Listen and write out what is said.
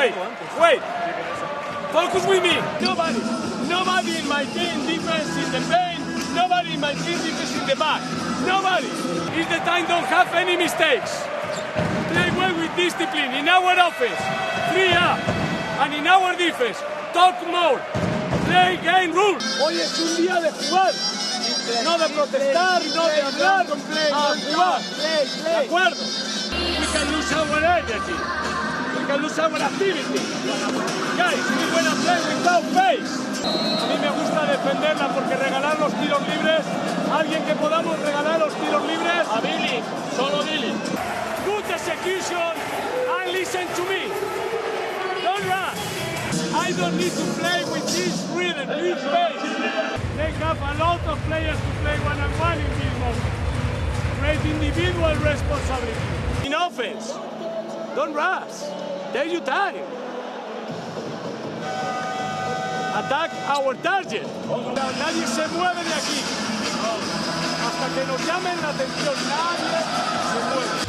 Wait. Focus with me. Nobody in my team defense in the paint. Nobody in my team defense in the back. Nobody. It's the time don't have any mistakes. Play well with discipline in our offense. 3 up. And in our defense, talk more. Play game rules. Hoy es un día de jugar. No de protestar, no de hablar. Jugar. ¿De acuerdo? We can lose our energy. We can lose our activity. Guys, we wanna play without pace. A mí me gusta defenderla porque regalar los tiros libres, alguien que podamos regalar los tiros libres. A Billy, solo Billy. Good execution and listen to me. Don't rush. I don't need to play with this rhythm, this pace. They have a lot of players to play one-on-one in this moment. Great individual responsibility. In offense, don't rush. Take your time. Attack our target. Nadie se mueve de aquí. Hasta que nos llamen la atención, nadie se mueve.